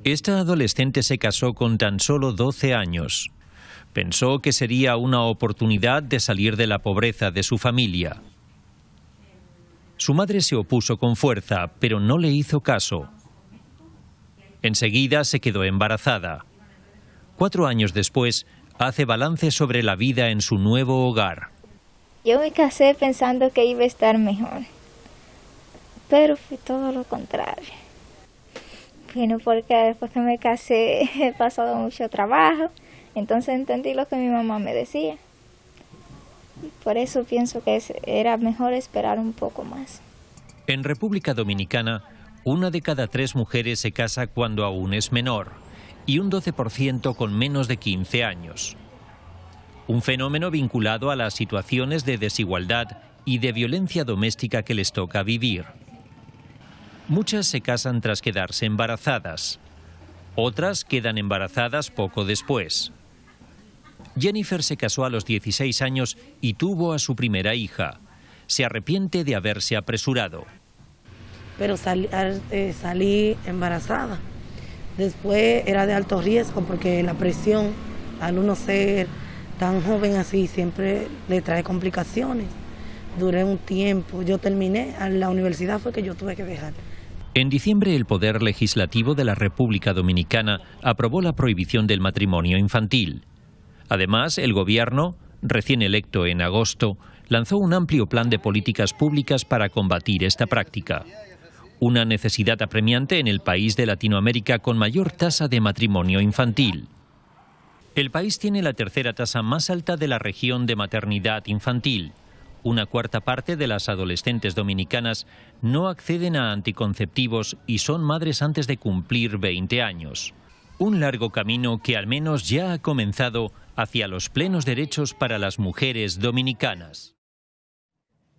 Esta adolescente se casó con tan solo 12 años. Pensó que sería una oportunidad de salir de la pobreza de su familia. Su madre se opuso con fuerza, pero no le hizo caso. Enseguida se quedó embarazada. 4 años después, hace balance sobre la vida en su nuevo hogar. Yo me casé pensando que iba a estar mejor, pero fue todo lo contrario. Bueno, porque después que me casé he pasado mucho trabajo, entonces entendí lo que mi mamá me decía. Por eso pienso que era mejor esperar un poco más. En República Dominicana, 1 de cada 3 mujeres se casa cuando aún es menor y un 12% con menos de 15 años. Un fenómeno vinculado a las situaciones de desigualdad y de violencia doméstica que les toca vivir. Muchas se casan tras quedarse embarazadas. Otras quedan embarazadas poco después. Jennifer se casó a los 16 años y tuvo a su primera hija. Se arrepiente de haberse apresurado. Pero salí embarazada. Después era de alto riesgo porque la presión, al uno ser tan joven así, siempre le trae complicaciones. Duré un tiempo, yo terminé, a la universidad fue que yo tuve que dejar. En diciembre, el Poder Legislativo de la República Dominicana aprobó la prohibición del matrimonio infantil. Además, el gobierno, recién electo en agosto, lanzó un amplio plan de políticas públicas para combatir esta práctica. Una necesidad apremiante en el país de Latinoamérica con mayor tasa de matrimonio infantil. El país tiene la tercera tasa más alta de la región de maternidad infantil. 1/4 parte de las adolescentes dominicanas no acceden a anticonceptivos y son madres antes de cumplir 20 años. Un largo camino que al menos ya ha comenzado hacia los plenos derechos para las mujeres dominicanas.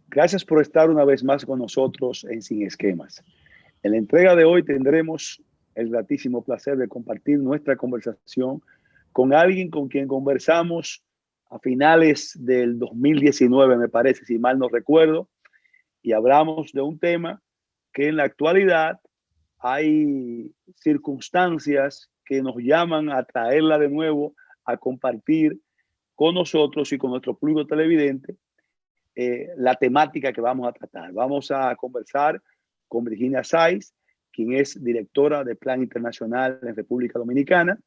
Gracias por estar una vez más con nosotros en Sin Esquemas. En la entrega de hoy tendremos el gratísimo placer de compartir nuestra conversación con alguien con quien conversamos a finales del 2019, me parece, si mal no recuerdo, y hablamos de un tema que en la actualidad hay circunstancias que nos llaman a traerla de nuevo a compartir con nosotros y con nuestro público televidente la temática que vamos a tratar. Vamos a conversar con Virginia Saiz, quien es directora de Plan Internacional en República Dominicana,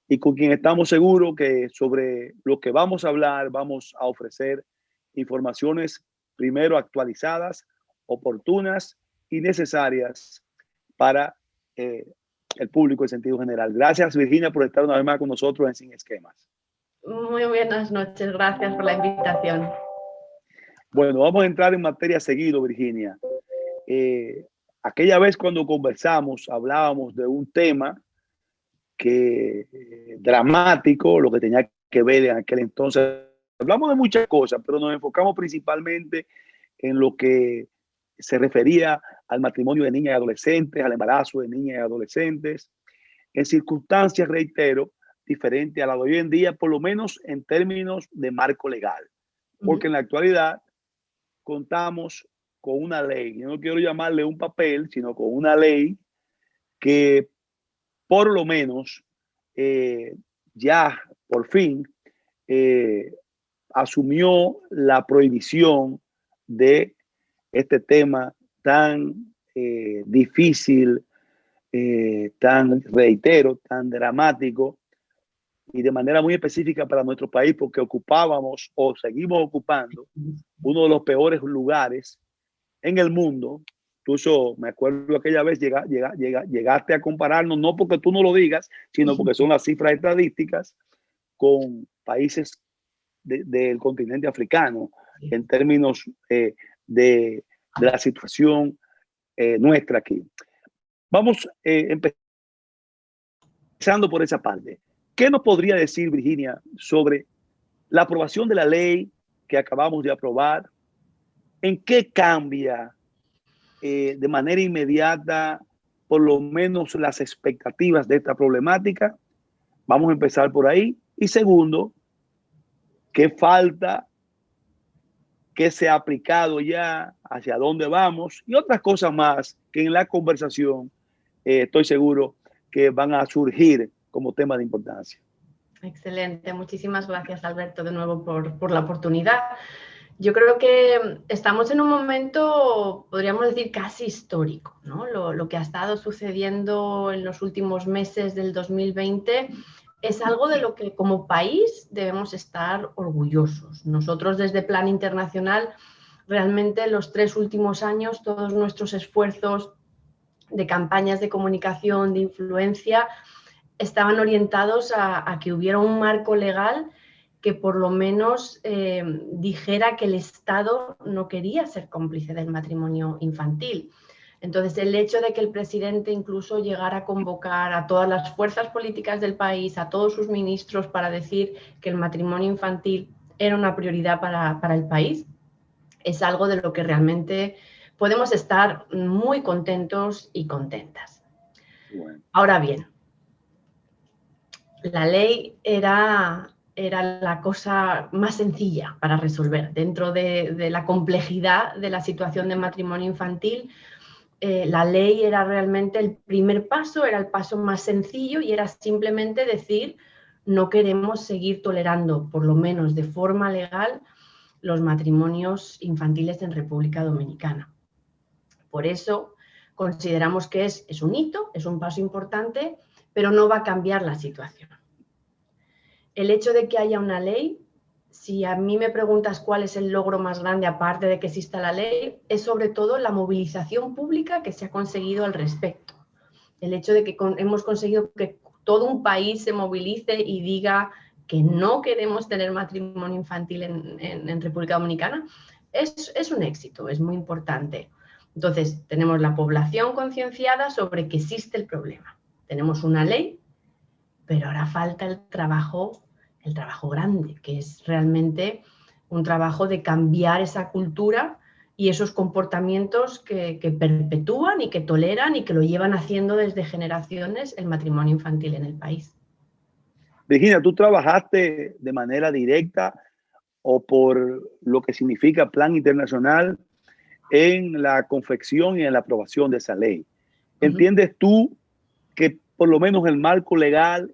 y con quien estamos seguros que sobre lo que vamos a hablar vamos a ofrecer informaciones primero actualizadas, oportunas y necesarias para el público en sentido general. Gracias, Virginia, por estar una vez más con nosotros en Sin Esquemas. Muy buenas noches, gracias por la invitación. Bueno, vamos a entrar en materia seguido, Virginia. Aquella vez cuando conversamos, hablábamos de un tema dramático, lo que tenía que ver en aquel entonces. Hablamos de muchas cosas, pero nos enfocamos principalmente en lo que se refería al matrimonio de niñas y adolescentes, al embarazo de niñas y adolescentes, en circunstancias, reitero, diferentes a la de hoy en día, por lo menos en términos de marco legal. Porque en la actualidad contamos con una ley, yo no quiero llamarle un papel, sino con una ley que por lo menos ya por fin asumió la prohibición de este tema tan difícil, tan, reitero, tan dramático y de manera muy específica para nuestro país, porque ocupábamos o seguimos ocupando uno de los peores lugares en el mundo. Incluso me acuerdo aquella vez llegaste a compararnos, no porque tú no lo digas, sino porque son las cifras estadísticas con países del continente africano en términos de la situación nuestra aquí. Vamos empezando por esa parte. ¿Qué nos podría decir, Virginia, sobre la aprobación de la ley que acabamos de aprobar? ¿En qué cambia de manera inmediata, por lo menos las expectativas de esta problemática? Vamos a empezar por ahí. Y segundo, ¿qué falta? ¿Qué se ha aplicado ya? ¿Hacia dónde vamos? Y otras cosas más que en la conversación estoy seguro que van a surgir como tema de importancia. Excelente, muchísimas gracias Alberto de nuevo por la oportunidad. Yo creo que estamos en un momento, podríamos decir, casi histórico, ¿no? Lo que ha estado sucediendo en los últimos meses del 2020 es algo de lo que como país debemos estar orgullosos. Nosotros desde Plan Internacional, realmente los 3 últimos años, todos nuestros esfuerzos de campañas de comunicación, de influencia, estaban orientados a que hubiera un marco legal que por lo menos dijera que el Estado no quería ser cómplice del matrimonio infantil. Entonces, el hecho de que el presidente incluso llegara a convocar a todas las fuerzas políticas del país, a todos sus ministros, para decir que el matrimonio infantil era una prioridad para el país, es algo de lo que realmente podemos estar muy contentos y contentas. Bueno. Ahora bien, la ley era la cosa más sencilla para resolver. Dentro de la complejidad de la situación de matrimonio infantil, la ley era realmente el primer paso, era el paso más sencillo y era simplemente decir no queremos seguir tolerando, por lo menos de forma legal, los matrimonios infantiles en República Dominicana. Por eso consideramos que es un hito, es un paso importante, pero no va a cambiar la situación. El hecho de que haya una ley, si a mí me preguntas cuál es el logro más grande, aparte de que exista la ley, es sobre todo la movilización pública que se ha conseguido al respecto. El hecho de que hemos conseguido que todo un país se movilice y diga que no queremos tener matrimonio infantil en República Dominicana, es un éxito, es muy importante. Entonces, tenemos la población concienciada sobre que existe el problema. Tenemos una ley, pero ahora falta el trabajo grande, que es realmente un trabajo de cambiar esa cultura y esos comportamientos que perpetúan y que toleran y que lo llevan haciendo desde generaciones el matrimonio infantil en el país. Virginia, ¿tú trabajaste de manera directa o por lo que significa Plan Internacional en la confección y en la aprobación de esa ley? ¿Entiendes tú que por lo menos el marco legal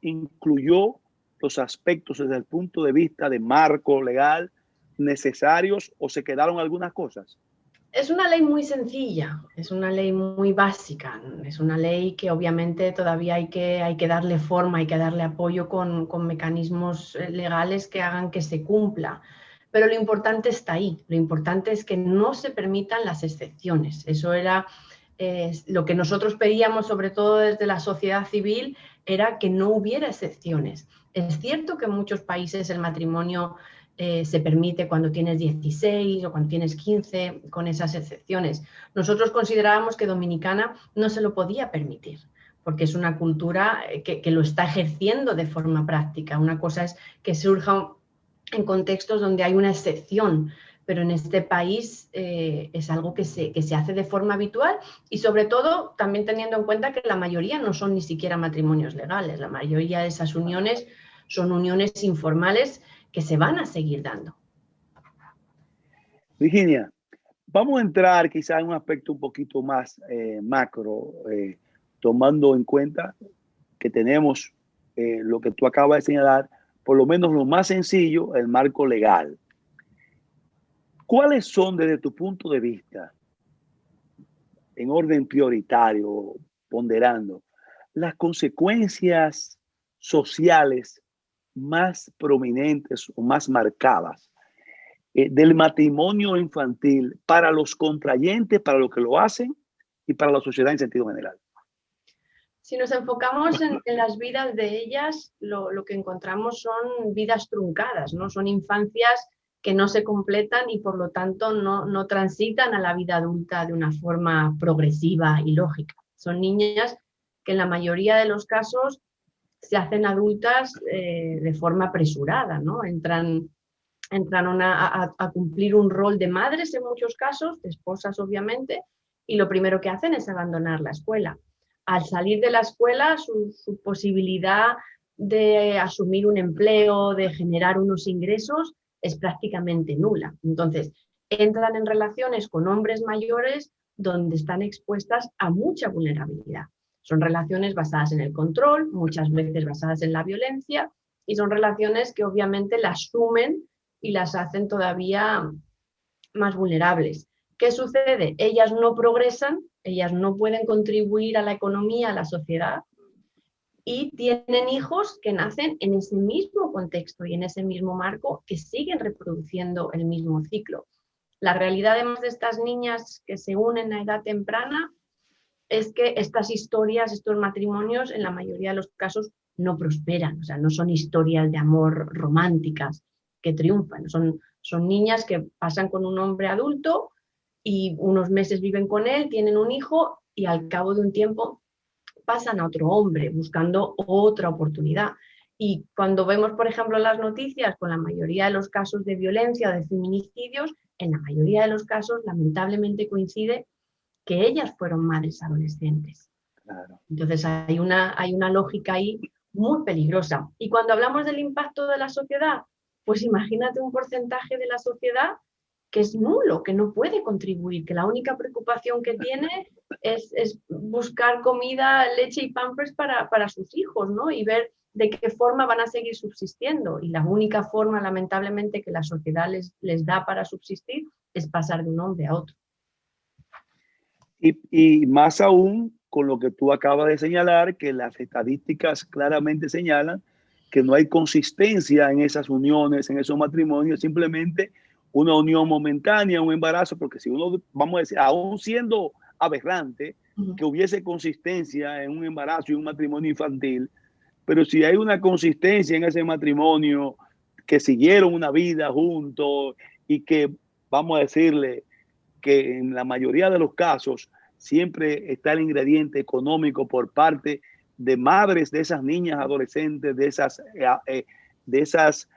incluyó los aspectos desde el punto de vista de marco legal necesarios o se quedaron algunas cosas? Es una ley muy sencilla, es una ley muy básica, es una ley que obviamente todavía hay que darle forma, hay que darle apoyo con mecanismos legales que hagan que se cumpla. Pero lo importante está ahí, lo importante es que no se permitan las excepciones. Eso era lo que nosotros pedíamos, sobre todo desde la sociedad civil, era que no hubiera excepciones. Es cierto que en muchos países el matrimonio se permite cuando tienes 16 o cuando tienes 15, con esas excepciones. Nosotros considerábamos que Dominicana no se lo podía permitir, porque es una cultura que lo está ejerciendo de forma práctica. Una cosa es que surja en contextos donde hay una excepción, pero en este país es algo que se hace de forma habitual y sobre todo también teniendo en cuenta que la mayoría no son ni siquiera matrimonios legales, la mayoría de esas uniones son uniones informales que se van a seguir dando. Virginia, vamos a entrar quizá en un aspecto un poquito más macro, tomando en cuenta que tenemos lo que tú acabas de señalar, por lo menos lo más sencillo, el marco legal. ¿Cuáles son, desde tu punto de vista, en orden prioritario, ponderando, las consecuencias sociales más prominentes o más marcadas del matrimonio infantil para los contrayentes, para los que lo hacen y para la sociedad en sentido general? Si nos enfocamos en las vidas de ellas, lo que encontramos son vidas truncadas, ¿no? Son infancias que no se completan y por lo tanto no transitan a la vida adulta de una forma progresiva y lógica. Son niñas que en la mayoría de los casos se hacen adultas de forma apresurada, ¿no? Entran a cumplir un rol de madres en muchos casos, de esposas obviamente, y lo primero que hacen es abandonar la escuela. Al salir de la escuela, su posibilidad de asumir un empleo, de generar unos ingresos, es prácticamente nula. Entonces, entran en relaciones con hombres mayores donde están expuestas a mucha vulnerabilidad. Son relaciones basadas en el control, muchas veces basadas en la violencia, y son relaciones que obviamente las sumen y las hacen todavía más vulnerables. ¿Qué sucede? Ellas no progresan, ellas no pueden contribuir a la economía, a la sociedad, y tienen hijos que nacen en ese mismo contexto y en ese mismo marco, que siguen reproduciendo el mismo ciclo. La realidad, además, de estas niñas que se unen a edad temprana es que estas historias, estos matrimonios, en la mayoría de los casos no prosperan, o sea, no son historias de amor románticas que triunfan, son niñas que pasan con un hombre adulto y unos meses viven con él, tienen un hijo y al cabo de un tiempo pasan a otro hombre buscando otra oportunidad. Y cuando vemos, por ejemplo, las noticias con la mayoría de los casos de violencia o de feminicidios, en la mayoría de los casos, lamentablemente, coincide que ellas fueron madres adolescentes. Claro. Entonces hay una lógica ahí muy peligrosa. Y cuando hablamos del impacto de la sociedad, pues imagínate un porcentaje de la sociedad que es nulo, que no puede contribuir, que la única preocupación que tiene es buscar comida, leche y pampers para sus hijos, ¿no? Y ver de qué forma van a seguir subsistiendo. Y la única forma, lamentablemente, que la sociedad les da para subsistir es pasar de un hombre a otro. Y más aún con lo que tú acabas de señalar, que las estadísticas claramente señalan que no hay consistencia en esas uniones, en esos matrimonios, simplemente una unión momentánea, un embarazo, porque si uno, vamos a decir, aún siendo aberrante, que hubiese consistencia en un embarazo y un matrimonio infantil, pero si hay una consistencia en ese matrimonio, que siguieron una vida juntos y que, vamos a decirle, que en la mayoría de los casos siempre está el ingrediente económico por parte de madres de esas niñas adolescentes, de esas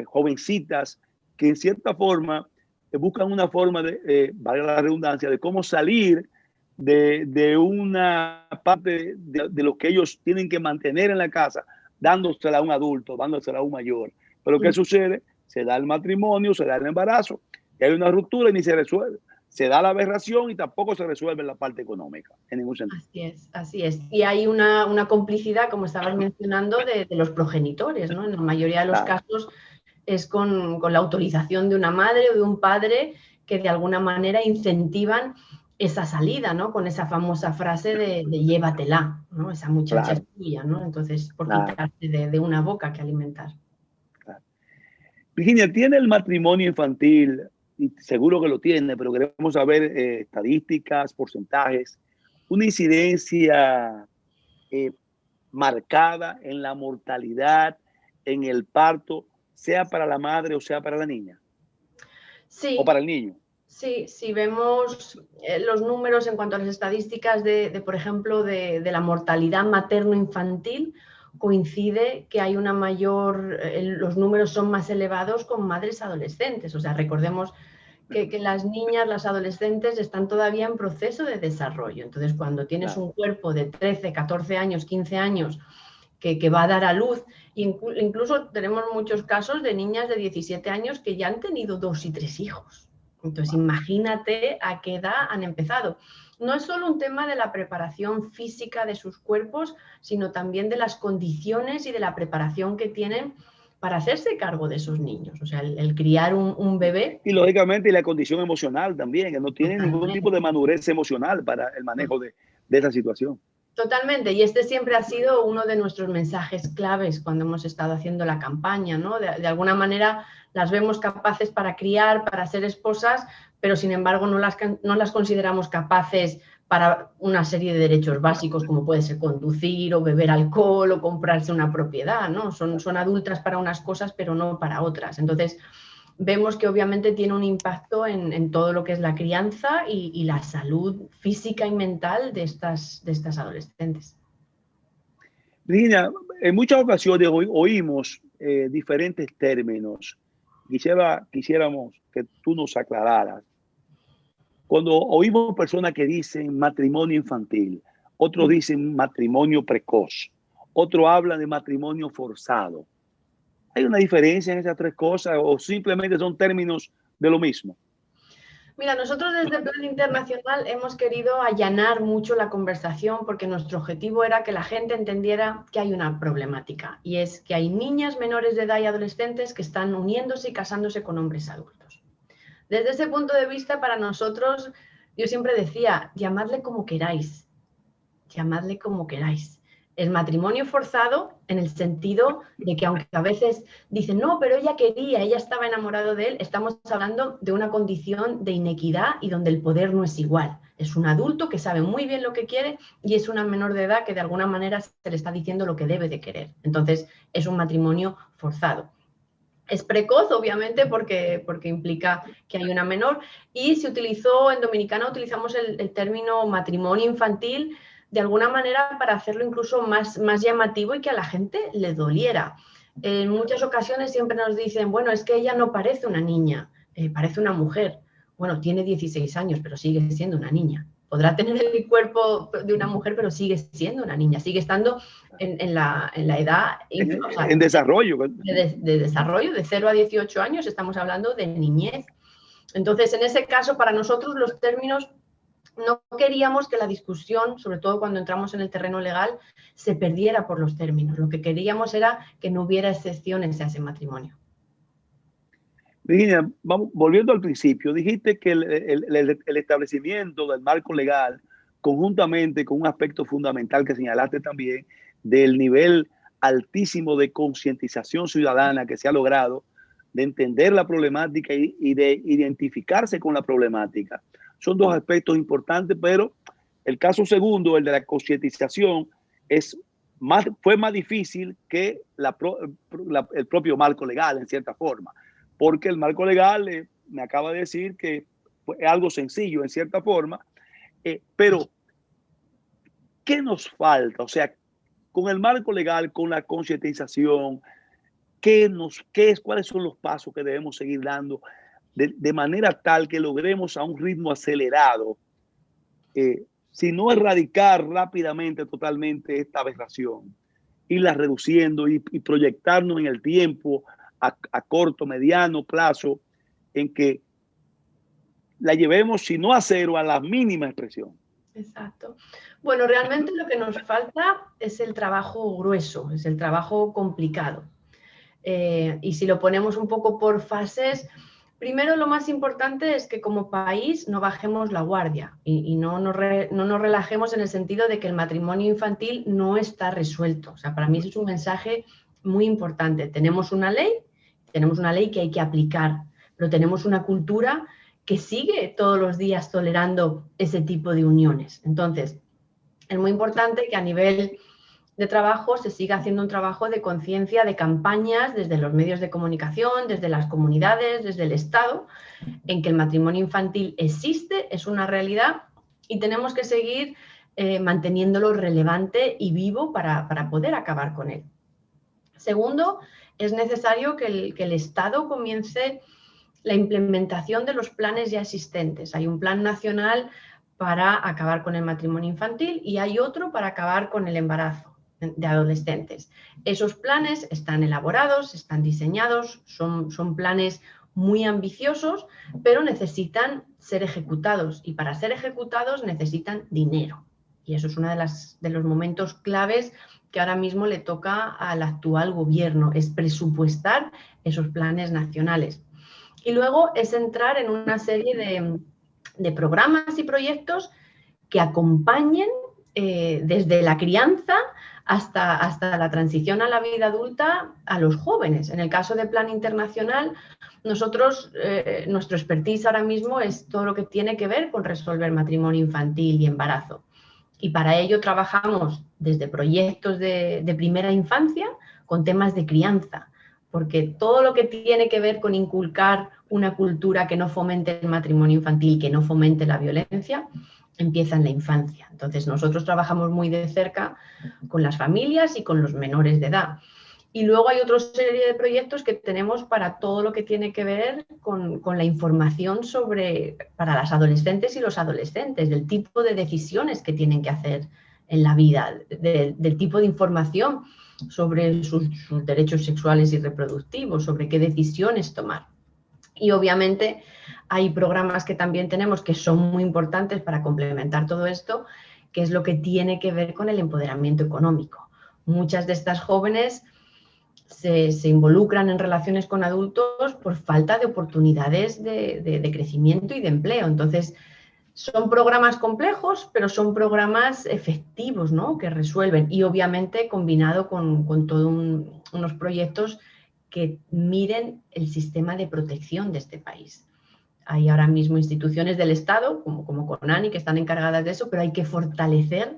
jovencitas que en cierta forma buscan una forma de, valga la redundancia, de cómo salir de una parte de lo que ellos tienen que mantener en la casa, dándosela a un adulto, dándosela a un mayor. Pero ¿qué sucede? Se da el matrimonio, se da el embarazo, y hay una ruptura y ni se resuelve. Se da la aberración y tampoco se resuelve la parte económica, en ningún sentido. Así es, así es. Y hay una complicidad, como estabas mencionando, de los progenitores, ¿no? En la mayoría de los casos es con la autorización de una madre o de un padre que de alguna manera incentivan esa salida, ¿no? Con esa famosa frase de llévatela, ¿no? Esa muchacha es tuya, ¿no? Entonces, por quitarte de una boca que alimentar. Virginia, ¿tiene el matrimonio infantil, y seguro que lo tiene, pero queremos saber estadísticas, porcentajes, una incidencia marcada en la mortalidad, en el parto, sea para la madre o sea para la niña? Sí. O para el niño. Sí, si vemos los números en cuanto a las estadísticas por ejemplo, de la mortalidad materno-infantil, coincide que hay una mayor, los números son más elevados con madres adolescentes. O sea, recordemos que las niñas, las adolescentes están todavía en proceso de desarrollo. Entonces, cuando tienes un cuerpo de 13, 14 años, 15 años, que va a dar a luz, incluso tenemos muchos casos de niñas de 17 años que ya han tenido 2 y 3 hijos. Entonces, imagínate a qué edad han empezado. No es solo un tema de la preparación física de sus cuerpos, sino también de las condiciones y de la preparación que tienen para hacerse cargo de esos niños. O sea, el criar un bebé. Y lógicamente la condición emocional también, que no tienen ningún tipo de madurez emocional para el manejo de esa situación. Totalmente, y este siempre ha sido uno de nuestros mensajes claves cuando hemos estado haciendo la campaña, ¿no? De alguna manera las vemos capaces para criar, para ser esposas, pero sin embargo no las consideramos capaces para una serie de derechos básicos como puede ser conducir o beber alcohol o comprarse una propiedad, ¿no? Son adultas para unas cosas pero no para otras. Entonces vemos que obviamente tiene un impacto en todo lo que es la crianza y la salud física y mental de estas adolescentes. Virginia, en muchas ocasiones oímos diferentes términos. Quisiéramos que tú nos aclararas. Cuando oímos personas que dicen matrimonio infantil, otros dicen matrimonio precoz, otros hablan de matrimonio forzado. ¿Hay una diferencia en esas tres cosas o simplemente son términos de lo mismo? Mira, nosotros desde Plan Internacional hemos querido allanar mucho la conversación porque nuestro objetivo era que la gente entendiera que hay una problemática y es que hay niñas menores de edad y adolescentes que están uniéndose y casándose con hombres adultos. Desde ese punto de vista, para nosotros, yo siempre decía, llamadle como queráis, llamadle como queráis. El matrimonio forzado en el sentido de que aunque a veces dicen, no, pero ella quería, ella estaba enamorado de él, estamos hablando de una condición de inequidad y donde el poder no es igual. Es un adulto que sabe muy bien lo que quiere y es una menor de edad que de alguna manera se le está diciendo lo que debe de querer. Entonces es un matrimonio forzado. Es precoz, obviamente, porque implica que hay una menor y se utilizó, en Dominicana utilizamos el término matrimonio infantil de alguna manera para hacerlo incluso más llamativo y que a la gente le doliera. En muchas ocasiones siempre nos dicen, bueno, es que ella no parece una niña, parece una mujer. Bueno, tiene 16 años, pero sigue siendo una niña. Podrá tener el cuerpo de una mujer, pero sigue siendo una niña, sigue estando en la edad... O sea, en desarrollo. De desarrollo, de 0 a 18 años, estamos hablando de niñez. Entonces, en ese caso, para nosotros los términos... No queríamos que la discusión, sobre todo cuando entramos en el terreno legal, se perdiera por los términos. Lo que queríamos era que no hubiera excepciones a ese matrimonio. Virginia, vamos, volviendo al principio, dijiste que el establecimiento del marco legal, conjuntamente con un aspecto fundamental que señalaste también, del nivel altísimo de concientización ciudadana que se ha logrado, de entender la problemática y de identificarse con la problemática. Son dos aspectos importantes, pero el caso segundo, el de la concientización, fue más difícil que el propio marco legal, en cierta forma, porque el marco legal me acaba de decir que es algo sencillo, en cierta forma, pero ¿qué nos falta? O sea, con el marco legal, con la concientización, ¿cuáles son los pasos que debemos seguir dando de manera tal que logremos a un ritmo acelerado, si no erradicar rápidamente, totalmente esta aberración, irla reduciendo y proyectarnos en el tiempo a corto, mediano plazo, en que la llevemos, si no a cero, a la mínima expresión? Exacto. Bueno, realmente lo que nos falta es el trabajo grueso, es el trabajo complicado. Y si lo ponemos un poco por fases, primero lo más importante es que como país no bajemos la guardia y no nos relajemos en el sentido de que el matrimonio infantil no está resuelto. O sea, para mí eso es un mensaje muy importante. Tenemos una ley que hay que aplicar, pero tenemos una cultura que sigue todos los días tolerando ese tipo de uniones. Entonces, es muy importante que a nivel de trabajo se siga haciendo un trabajo de conciencia, de campañas desde los medios de comunicación, desde las comunidades, desde el Estado, en que el matrimonio infantil existe, es una realidad y tenemos que seguir manteniéndolo relevante y vivo para poder acabar con él. Segundo, es necesario que el Estado comience la implementación de los planes ya existentes. Hay un plan nacional para acabar con el matrimonio infantil y hay otro para acabar con el embarazo de adolescentes. Esos planes están elaborados, están diseñados, son planes muy ambiciosos, pero necesitan ser ejecutados y para ser ejecutados necesitan dinero. Y eso es uno de los momentos claves que ahora mismo le toca al actual gobierno, es presupuestar esos planes nacionales. Y luego es entrar en una serie de programas y proyectos que acompañen desde la crianza hasta la transición a la vida adulta a los jóvenes. En el caso de Plan Internacional, nosotros, nuestro expertise ahora mismo es todo lo que tiene que ver con resolver matrimonio infantil y embarazo. Y para ello trabajamos desde proyectos de primera infancia con temas de crianza, porque todo lo que tiene que ver con inculcar una cultura que no fomente el matrimonio infantil, que no fomente la violencia, empieza en la infancia. Entonces nosotros trabajamos muy de cerca con las familias y con los menores de edad. Y luego hay otra serie de proyectos que tenemos para todo lo que tiene que ver con la información para las adolescentes y los adolescentes, del tipo de decisiones que tienen que hacer en la vida, del tipo de información sobre sus derechos sexuales y reproductivos, sobre qué decisiones tomar. Y obviamente hay programas que también tenemos que son muy importantes para complementar todo esto, que es lo que tiene que ver con el empoderamiento económico. Muchas de estas jóvenes se involucran en relaciones con adultos por falta de oportunidades de crecimiento y de empleo. Entonces, son programas complejos, pero son programas efectivos, ¿no?, que resuelven, y obviamente combinado con todos unos proyectos que miren el sistema de protección de este país. Hay ahora mismo instituciones del Estado, como CONANI, que están encargadas de eso, pero hay que fortalecer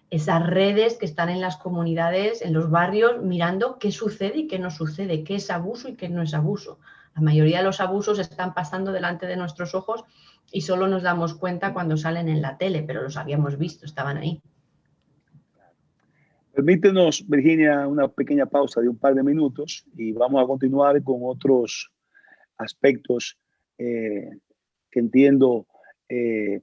esas redes que están en las comunidades, en los barrios, mirando qué sucede y qué no sucede, qué es abuso y qué no es abuso. La mayoría de los abusos están pasando delante de nuestros ojos y solo nos damos cuenta cuando salen en la tele, pero los habíamos visto, estaban ahí. Permítenos, Virginia, una pequeña pausa de un par de minutos y vamos a continuar con otros aspectos que entiendo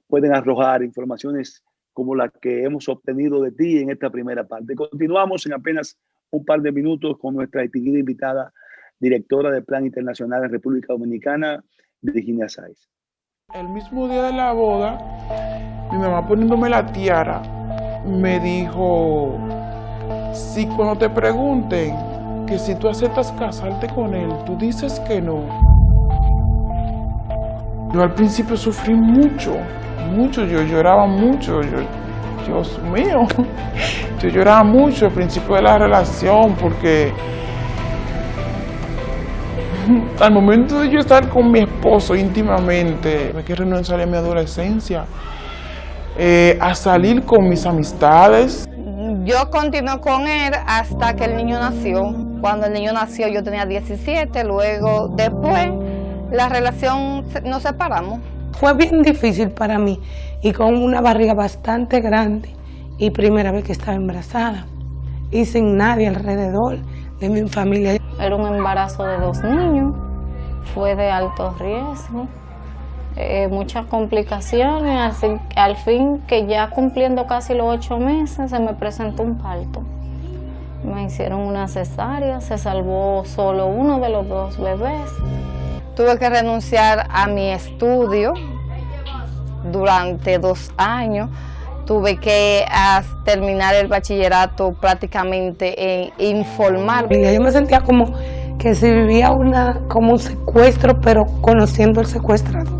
pueden arrojar informaciones como la que hemos obtenido de ti en esta primera parte. Continuamos en apenas un par de minutos con nuestra distinguida invitada, directora del Plan Internacional en República Dominicana, Virginia Sáez. El mismo día de la boda, mi mamá poniéndome la tiara, me dijo, si cuando te pregunten que si tú aceptas casarte con él, tú dices que no. Yo al principio sufrí mucho, yo lloraba mucho, Dios mío, yo lloraba mucho al principio de la relación porque al momento de yo estar con mi esposo íntimamente, me quiero renunciar a mi adolescencia, a salir con mis amistades. Yo continué con él hasta que el niño nació. Cuando el niño nació yo tenía 17, luego después la relación nos separamos. Fue bien difícil para mí y con una barriga bastante grande y primera vez que estaba embarazada y sin nadie alrededor de mi familia. Era un embarazo de 2 niños, fue de alto riesgo, muchas complicaciones, así, al fin que ya cumpliendo casi los 8 meses se me presentó un parto. Me hicieron una cesárea, se salvó solo uno de los 2 bebés. Tuve que renunciar a mi estudio durante 2 años. Tuve que terminar el bachillerato prácticamente en informar. Yo me sentía como que si vivía como un secuestro, pero conociendo el secuestrador.